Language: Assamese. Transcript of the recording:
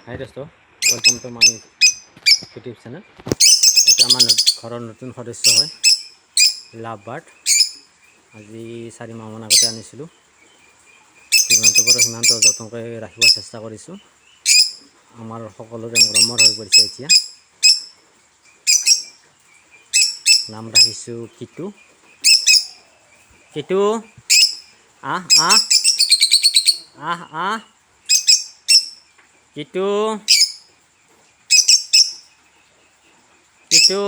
হাই দোস্ত, welcome to my YouTube channel. এইটো আমাৰ ঘৰৰ নতুন সদস্য হয়, লাভ বাৰ্ড। আজি 4 মাহমান আগতে আনিছিলোঁ। যিমানটো পাৰোঁ সিমানটো যত্নকৈ ৰাখিব চেষ্টা কৰিছোঁ। আমাৰ সকলোৰে মৰমৰ হৈ পৰিছে এতিয়া। নাম ৰাখিছোঁ কিটু। কিটু আহ আহ আহ আহ কিটু কিটু